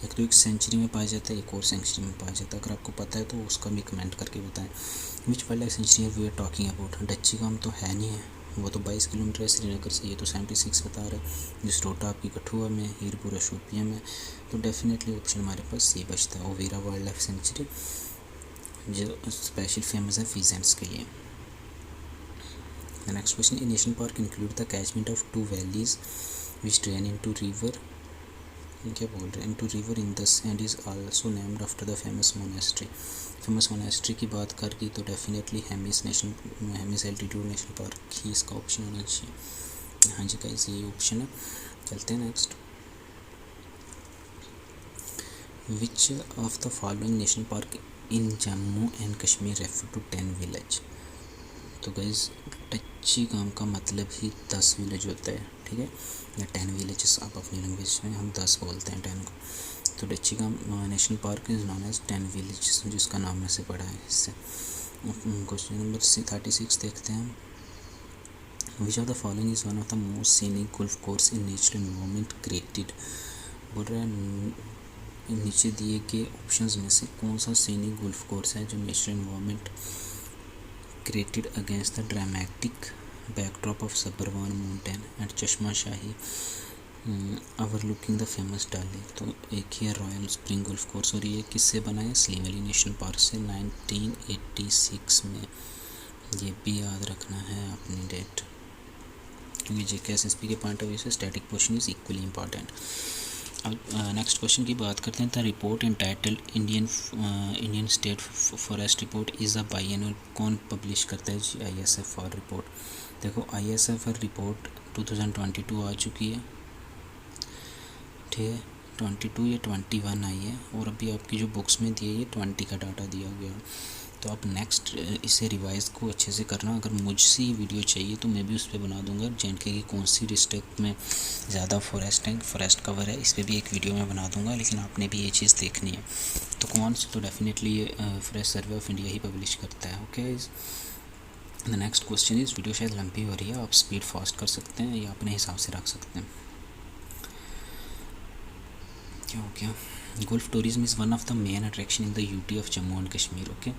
एक तो एक सेंचुरी में पाया जाता है, एक और सेंचुरी में पाया जाता है। अगर आपको पता है तो उसका भी कमेंट करके बताएं। Which wildlife sanctuary we are talking about. Dachigam तो है नहीं है, वो तो 22 किलोमीटर है श्रीनगर से, ये तो 76 बता रहा है। जसरोटा आपकी कठुआ में, हीरपुरा शोपिया में, तो डेफिनेटली ऑप्शन हमारे पास सी बचता है, ओवेरा वाइल्ड लाइफ सेंचुरी जो स्पेशल फेमस है फीजेंट्स के लिए। Next question, A national park include the catchment of 2 valleys which drain into river, क्या बोल रहे हैं, into river Indus and is also named after the famous monastery. Famous monastery की बात कर की तो definitely Hemis altitude national park ही इसका ऑप्शन होना चाहिए। हाँ जी गाइस ये ऑप्शन है। चलते हैं next, which of the following national park in Jammu and Kashmir refer to 10 village. तो गाइस डच्ची गाम का मतलब ही 10 विलेज होता है, ठीक है, या 10 विलेजेस आप अपनी लैंग्वेज में, हम 10 बोलते हैं 10 को। तो Dachigam national park is known as 10 villages, जिसका नाम में से पड़ा है इससे। क्वेश्चन नंबर 36 देखते हैं, विच of the following is one of the most scenic golf course in natural environment created. बोल रहा है नीचे दिए गए ऑप्शंस में से कौन सा सीनिक गोल्फ कोर्स है जो natural environment created against the dramatic backdrop of Sabarwan mountain and Chashma Shahi overlooking the famous Dal lake. तो एक ही है रॉयल स्प्रिंग गोल्फ कोर्स, और ये किससे बना है, स्लिम वैली नेशनल पार्क से 1986 में। ये भी याद रखना है अपनी डेट, क्योंकि JKSSP के पॉइंट ऑफ व्यू से static portion is equally important. अब नेक्स्ट क्वेश्चन की बात करते हैं। The report entitled Indian state forest report is a biannual, कौन पब्लिश करता है, ISFR रिपोर्ट। देखो ISFR रिपोर्ट 2022 आ चुकी है, ठीक है, 22 या 21 आई है, और अभी आपकी जो बुक्स में दी है ये 20 का डाटा दिया गया है। तो आप नेक्स्ट इसे रिवाइज़ को अच्छे से करना। अगर मुझसे ये वीडियो चाहिए तो मैं भी उस पर बना दूंगा। JNK की कौन सी डिस्ट्रिक्ट में ज़्यादा फॉरेस्ट कवर है, इस पर भी एक वीडियो मैं बना दूंगा, लेकिन आपने भी ये चीज़ देखनी है। तो कौन सी, तो डेफिनेटली ये forest survey of India he publish करता है। Okay, the next question is, video शायद लंबी हो रही है, आप स्पीड फास्ट कर सकते हैं या अपने हिसाब से रख सकते हैं। क्या हो गया, golf tourism is one of the main attraction in the UT of Jammu and Kashmir. Okay,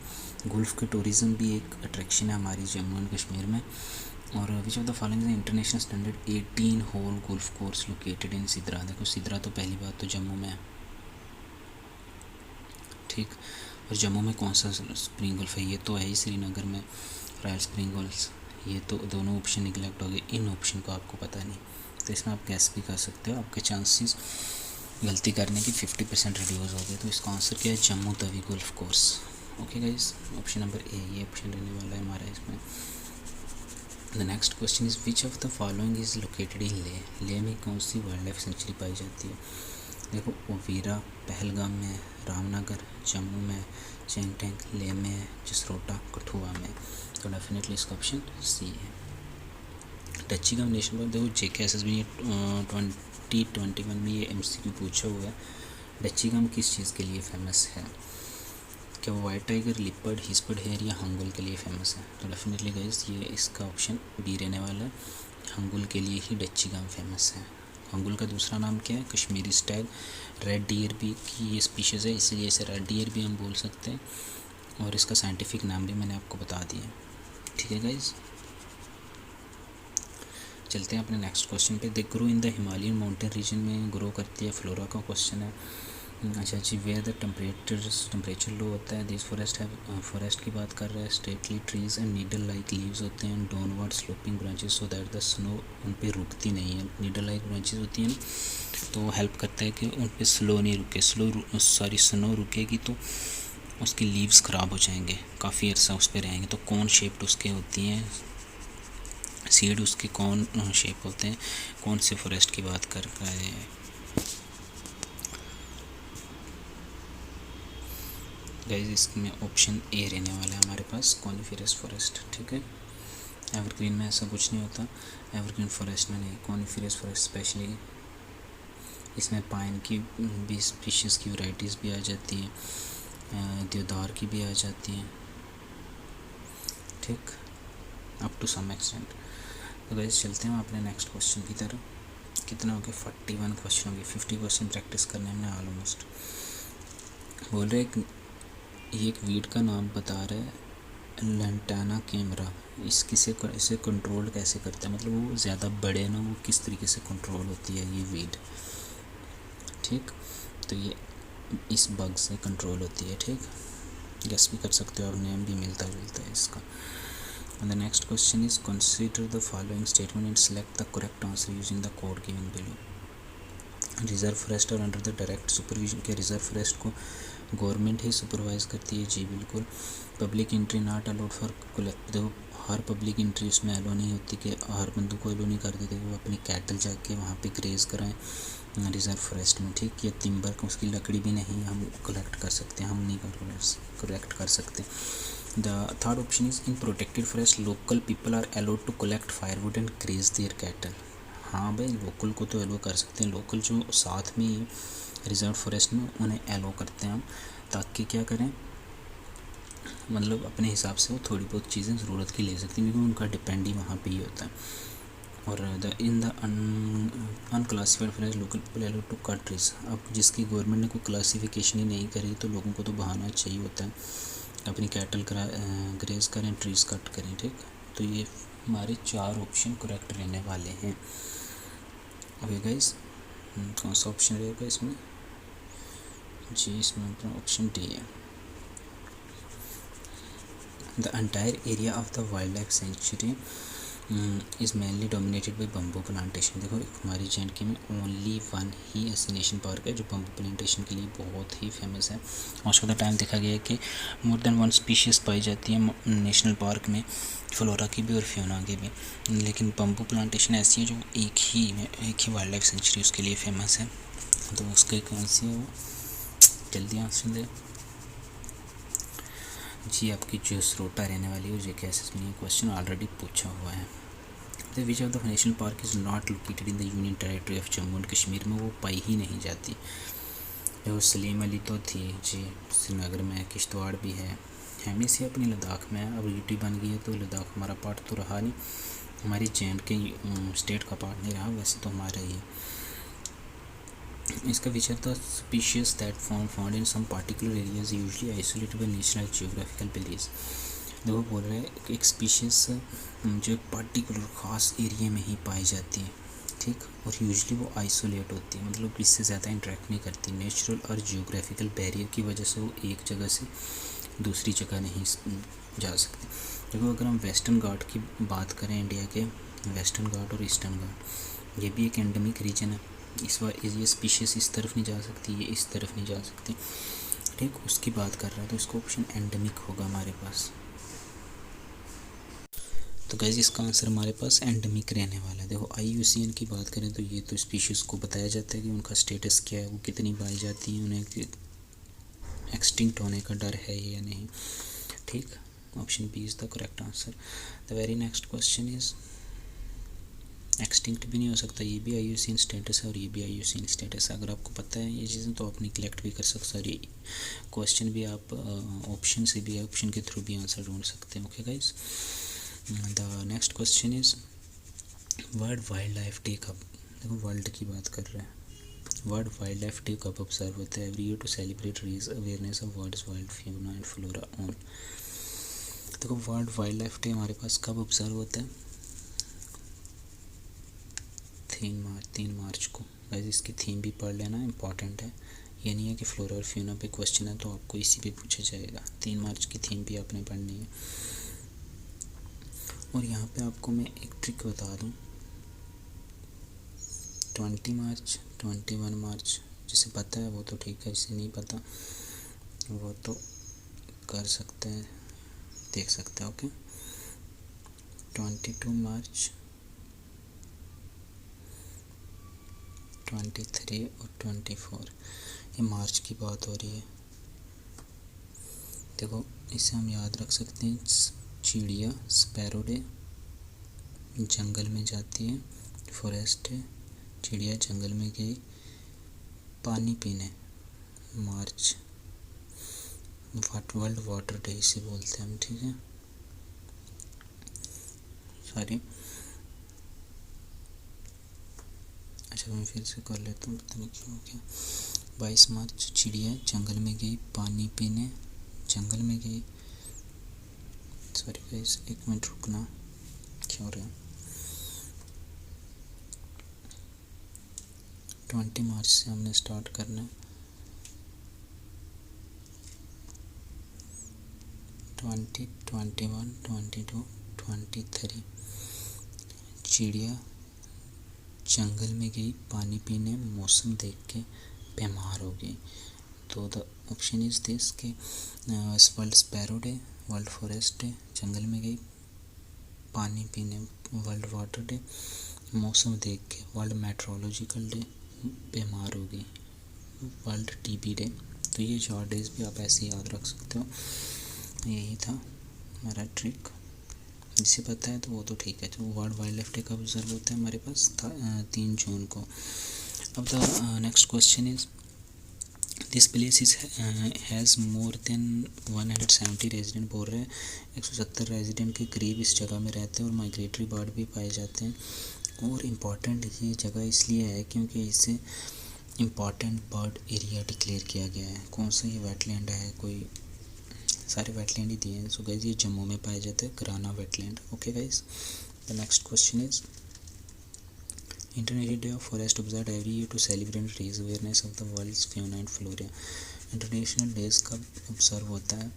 golf के टूरिज़म भी एक अट्रैक्शन है हमारी जम्मू एंड कश्मीर में। और which of the following international standard 18 hole golf course located in Sidra. देखो सिद्रा तो पहली बात तो जम्मू में है, ठीक, और जम्मू में कौन सा स्प्रिंग गोल्फ है, ये तो है ही श्रीनगर में रॉयल स्प्रिंग गोल्फ। ये तो दोनों ऑप्शन निगलेक्ट हो गए, इन ऑप्शन को आपको पता नहीं, तो इसमें आप गैस भी कर सकते हो, आपके चांसेस गलती करने की 50% रिड्यूस हो गए। तो इसका आंसर क्या है, Jammu Tawi golf course. Okay guys, option number A ये ऑप्शन रहने वाला है हमारा इसमें। The next question is, which of the following is located in Leh. Leh में कौन सी वाइल्ड लाइफ सेंचुरी पाई जाती है। देखो ओवीरा पहलगाम में, रामनगर जम्मू में, चेंगटेंग लेह में, जसरोटा कठुआ में। तो डेफिनेटली इसका ऑप्शन सी है। डच्ची गाम नेशनल पार्क, देखो JKSSB 2021 में ये MCQ पूछा हुआ है, डच्ची गाम किस चीज़ के लिए फेमस है, क्या वो वाइट टाइगर, लिपर्ड, हिस्पर्ड हेयर या हंगुल के लिए फेमस है। तो डेफिनेटली गाइस ये इसका ऑप्शन बी रहने वाला है, हंगुल के लिए ही डच्ची गाम फेमस है। हंगुल का दूसरा नाम क्या है, कश्मीरी स्टैग, रेड डियर भी की ये स्पीशीज़ है, इसीलिए इसे रेड डियर भी हम बोल सकते हैं, और इसका साइंटिफिक नाम भी मैंने आपको बता दिया, ठीक है गाइस। चलते हैं अपने नेक्स्ट क्वेश्चन पे। They grow in the Himalayan mountain region में ग्रो करती है, फ्लोरा का क्वेश्चन है। अच्छा जी, वेयर द टेम्परेचर लो होता है। दिस फॉरेस्ट है, फॉरेस्ट की बात कर रहा है। Stately trees and needle like leaves होते हैं, downward sloping branches so that the snow उन पे रुकती नहीं है। नीडल लाइक ब्रांचेस होती हैं तो हेल्प करता है कि उन पे स्लो नहीं रुके, स्नो रुकेगी तो उसकी लीव्स ख़राब हो जाएंगे, काफ़ी अर्सा उस पर रहेंगे। तो कौन शेप्ड उसके होती हैं, सीड उसके कौन शेप होते हैं, कौन से फॉरेस्ट की बात कर रहे हैं। गाइस इसमें ऑप्शन ए रहने वाला है हमारे पास, कॉनिफेरस फॉरेस्ट। ठीक है, एवरग्रीन में ऐसा कुछ नहीं होता, एवरग्रीन फॉरेस्ट में नहीं, कॉनिफेरस फॉरेस्ट स्पेशली। इसमें पाइन की भी स्पीशीज़ की वैरायटीज़ भी आ जाती हैं, देवदार की भी आ जाती हैं, ठीक, अप टू सम एक्सटेंट। तो गाइस चलते हैं अपने नेक्स्ट क्वेश्चन की तरफ। कितना हो गया, 41 क्वेश्चन हो गए, 50 क्वेश्चन प्रैक्टिस करने हमने ऑलमोस्ट। बोल रहे ये एक वीड का नाम बता रहा है, लैंटाना कैमरा। इसे कंट्रोल कैसे करता है, मतलब वो ज़्यादा बड़े ना, वो किस तरीके से कंट्रोल होती है ये वीड। ठीक, तो ये इस बग से कंट्रोल होती है। ठीक, गेस भी कर सकते हो और नेम भी मिलता जुलता है इसका। And the next question is consider the following statement and select the correct answer using the code given below. Reserve forest और अंडर द डायरेक्ट सुपरविजन के, रिज़र्व फॉरेस्ट को गवर्नमेंट ही सुपरवाइज़ करती है जी बिल्कुल। Public entry not allowed for collect, देखो हर public entry उसमें अलो नहीं होती कि हर बंदू को अलो नहीं कर देते वो अपनी कैटल जाके वहाँ पे ग्रेज कराएं रिज़र्व फॉरेस्ट में। ठीक, ये तिम्बर को उसकी लकड़ी भी नहीं हम कलेक्ट कर सकते, हम नहीं कलेक्ट कर सकते। The third option is in protected forest local people are allowed to collect firewood and graze their cattle. हाँ भाई, लोकल को तो एलो कर सकते हैं, लोकल जो साथ में रिजर्व फॉरेस्ट में उन्हें एलो करते हैं हम, ताकि क्या करें, मतलब अपने हिसाब से वो थोड़ी बहुत चीज़ें ज़रूरत की ले सकती हैं, क्योंकि उनका डिपेंड ही वहाँ पे ही होता है। और in the unclassified forest local people allow to cut trees. अब जिसकी गवर्नमेंट ने कोई क्लासिफिकेशन ही नहीं करी तो लोगों को तो बहाना चाहिए होता है, अपनी कैटल ग्रेज करें, ट्रीज कट करें। ठीक, तो ये हमारे 4 ऑप्शन करेक्ट रहने वाले हैं। ओके गाइस, कौन सा ऑप्शन रहेगा इसमें जी, इसमें अपना ऑप्शन डी है। The entire area of the wildlife century is mainly dominated by bamboo plantation. देखो हमारी जे&के में ओनली वन ही ऐसी नेशनल पार्क है जो बम्बू प्लांटेशन के लिए बहुत ही फेमस है। मोस्ट ऑफ द टाइम देखा गया है कि मोर देन 1 स्पीशीज़ पाई जाती है नेशनल पार्क में, फ्लोरा की भी और फ्योना की भी, लेकिन बम्बू प्लांटेशन ऐसी है जो एक ही वाइल्ड लाइफ सेंचुरी उसके लिए फेमस है। तो उसके कौन सी है वो, जल्दी आंसर दे जी। आपकी जो स्रोटा रहने वाली है वो JKSS में क्वेश्चन ऑलरेडी पूछा हुआ है। The which of the national park is not located in the union territory of Jammu and Kashmir में वो पाई ही नहीं जाती। देखो सलीम अली तो थी जी, श्रीनगर में, किश्तवाड़ भी है, हेमी से अपनी लद्दाख में है। अब यूटी बन गई है तो लद्दाख हमारा पार्ट तो रहा नहीं, हमारी जे&के स्टेट का पार्ट नहीं रहा, वैसे तो हमारा ही है। इसका which are the species that found in some particular areas usually isolated by national geographical barriers. देखो बोल रहे हैं एक स्पीशीज जो पार्टिकुलर ख़ास एरिया में ही पाई जाती है। ठीक, और यूजली वो आइसोलेट होती है, मतलब इससे ज़्यादा इंटरेक्ट नहीं करती, नेचुरल और जियोग्राफिकल बैरियर की वजह से वो एक जगह से दूसरी जगह नहीं जा सकती। देखो अगर हम वेस्टर्न घाट की बात करें, इंडिया के वेस्टर्न घाट और ईस्टर्न घाट, ये भी एक एंडेमिक रीजन है। इस बार ये स्पीशीज़ इस तरफ नहीं जा सकती, ये इस तरफ नहीं जा सकती। ठीक, उसकी बात कर रहा है तो इसका ऑप्शन एंडेमिक होगा हमारे पास। तो गाइस इसका आंसर हमारे पास एंडेमिक रहने वाला है। देखो IUCN की बात करें तो ये तो स्पीशीज़ को बताया जाता है कि उनका स्टेटस क्या है, वो कितनी पाई जाती हैं, उन्हें एक्सटिंक्ट होने का डर है या नहीं। ठीक, option B is the correct answer. The very next question is, extinct भी नहीं हो सकता, ये भी IUCN स्टेटस है और ये भी IUCN स्टेटस है। अगर आपको पता है ये चीज़ें तो आप निगलेक्ट भी कर सकते, सॉरी क्वेश्चन भी आप ऑप्शन से भी, ऑप्शन के थ्रू भी आंसर ढूंढ सकते हैं। Okay guys, the next question is world wildlife day कब, देखो वर्ल्ड की बात कर रहे हैं, वर्ल्ड वाइल्ड लाइफ डे कब ऑब्जर्व होता है? Every year to celebrate raise awareness of world's wild fauna and flora on. देखो वर्ल्ड वाइल्ड लाइफ डे हमारे पास कब ऑब्जर्व होता है? 3 मार्च को। गाइस इसकी थीम भी पढ़ लेना, इम्पॉर्टेंट है। ये नहीं है कि फ्लोरा और फ्यूना पे क्वेश्चन है तो आपको इसी पे पूछा जाएगा। 3 मार्च की थीम भी आपने पढ़नी है। और यहाँ पे आपको मैं एक ट्रिक बता दूँ, 20 मार्च 21 मार्च जिसे पता है वो तो ठीक है, जिसे नहीं पता वो तो कर सकते हैं, देख सकते हैं। ओके, 22 मार्च, 23 और 24 ये मार्च की बात हो रही है। देखो इसे हम याद रख सकते हैं, चिड़िया स्पैरो डे, जंगल में जाती है, फॉरेस्ट है, चिड़िया जंगल में गई पानी पीने, मार्च, वर्ल्ड वाटर डे इसे बोलते हैं हम, ठीक है, सॉरी। अच्छा मैं फिर से कर लेता हूँ, पता नहीं क्यों हो गया। 22 मार्च चिड़िया जंगल में गई पानी पीने, जंगल में गई, सॉरी गाइस 1 मिनट रुकना, क्या हो रहा है। 20 मार्च से हमने स्टार्ट करना है। 20, 21, 22, 23 चिड़िया जंगल में गई पानी पीने, मौसम देख के बीमार हो गई। तो द ऑप्शन इज दिस के world sparrow day, world forest day, जंगल में गई पानी पीने, वर्ल्ड वाटर डे, मौसम देख के, वर्ल्ड मेट्रोलॉजिकल डे, बीमार हो गई, वर्ल्ड टीबी डे। तो ये 4 डेज भी आप ऐसे याद रख सकते हो। यही था मेरा ट्रिक, जिसे पता है तो वो तो ठीक है। तो वर्ल्ड वाइल्ड लाइफ डे कब ऑब्जर्व होता है हमारे पास 3 जून को। अब the next question is, this place is has more than 170 resident. बोल रहे हैं 170 रेजिडेंट के करीब इस जगह में रहते हैं और माइग्रेटरी बर्ड भी पाए जाते हैं। और इम्पॉर्टेंट ये जगह इसलिए है क्योंकि इसे इम्पॉर्टेंट बर्ड एरिया डिक्लेयर किया गया है। कौन सा ये वेटलैंड है, कोई सारे वेटलैंड ही दिए हैं। सो गाइज ये जम्मू में पाया जाता है, कराना wetland. Okay guys, the next question is, international day of forest observe every year to celebrate raise awareness of the world's fauna and flora. International days कब ऑब्जर्व होता है,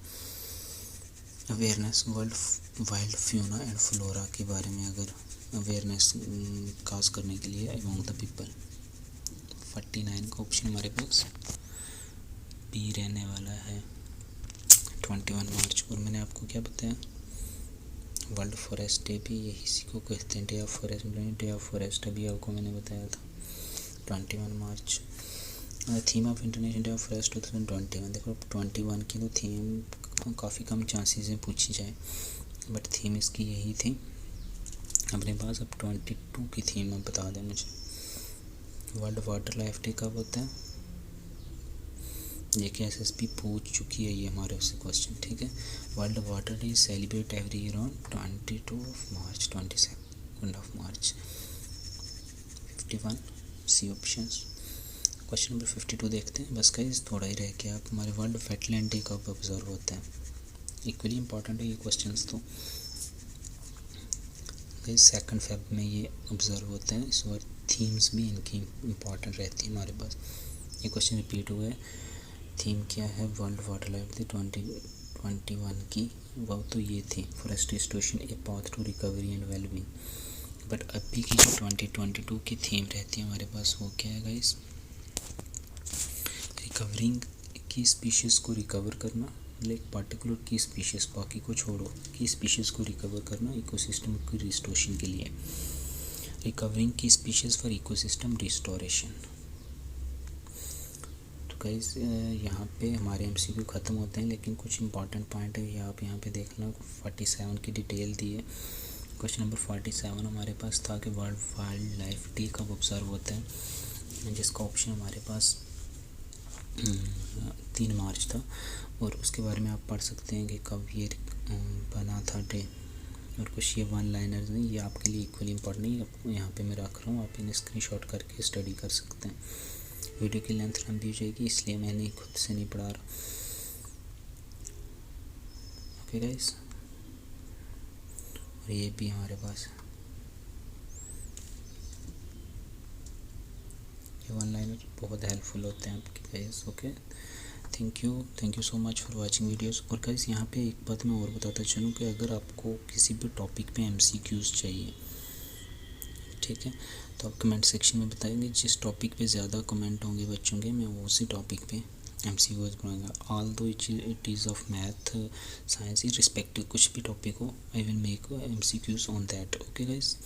awareness world wild fauna and flora के बारे में अगर awareness काज करने के लिए अमंग द पीपल। 49 का ऑप्शन हमारे पास बी रहने वाला है, 21 मार्च। और मैंने आपको क्या बताया, वर्ल्ड फॉरेस्ट डे भी यही इसी को कहते हैं, day of forest, day of forest अभी आपको मैंने बताया था 21 मार्च। Theme of international day of forest 2021। देखो 21 की तो थीम काफ़ी कम चांसेस में पूछी जाए, बट थीम इसकी यही थी अपने पास। अब 22 की थीम आप बता दें मुझे। वर्ल्ड वाटर लाइफ डे कब होता है, ये कि एसएसपी पूछ चुकी है ये हमारे उससे क्वेश्चन, ठीक है। World water day celebrate every year on 22 of March, 22 of March. 51 C options. Question number 52 देखते हैं, बस गाइस थोड़ा ही रह गया। आप हमारे वर्ल्ड वेटलैंड डे कब ऑब्जर्व होता है, इक्वली इंपॉर्टेंट है ये क्वेश्चंस। तो गाइस 2 फेब में ये ऑब्जर्व होता है। इस बार थीम्स भी इनकी इंपॉर्टेंट रहती है हमारे पास। ये क्वेश्चन रिपीट हुआ है। थीम क्या है वर्ल्ड वाटर लाइफ डे 2021 की, वो तो ये थी forest restoration a path to recovery and wellbeing. But अभी की जो 2022 की थीम रहती है हमारे पास वो क्या है गाइस, रिकवरिंग की स्पीशीज़ को रिकवर करना, एक पर्टिकुलर की स्पीशीज़, बाकी को छोड़ो, की स्पीशीज़ को रिकवर करना इकोसिस्टम की रिस्टोरेशन के लिए। रिकवरिंग की species for ecosystem restoration. Guys यहाँ पे हमारे एमसीक्यू ख़त्म होते हैं, लेकिन कुछ इंपॉर्टेंट पॉइंट है ये आप यहाँ पे देखना। 47 की डिटेल दी है। क्वेश्चन नंबर 47 हमारे पास था कि वर्ल्ड वाइल्ड लाइफ डे कब ऑब्जर्व होता है, जिसका ऑप्शन हमारे पास 3 मार्च था। और उसके बारे में आप पढ़ सकते हैं कि कब ये बना था डे। और कुछ ये 1 लाइनर्स नहीं, ये आपके लिए इक्वली इंपॉर्टेंट नहीं, यहाँ पे मैं रख रहा हूँ, आप इन्हें स्क्रीनशॉट करके स्टडी कर सकते हैं। वीडियो की लेंथ लंबी हो जाएगी इसलिए मैंने खुद से नहीं पढ़ा रहा। ओके गाइस, और ये भी हमारे पास ये वन लाइनर बहुत हेल्पफुल होते हैं आपके guys. Okay, thank you so much for watching videos. और गाइस यहाँ पे एक बात मैं और बताता चलूँ कि अगर आपको किसी भी टॉपिक पे एमसीक्यूज़ चाहिए, ठीक है, तो आप कमेंट सेक्शन में बताएंगे। जिस टॉपिक पे ज़्यादा कमेंट होंगे बच्चों के, मैं उसी टॉपिक पे एमसीक्यूज़ बनाऊंगा। ऑल दो it is of math science respective कुछ भी टॉपिक हो, I will make MCQs on that. Okay guys.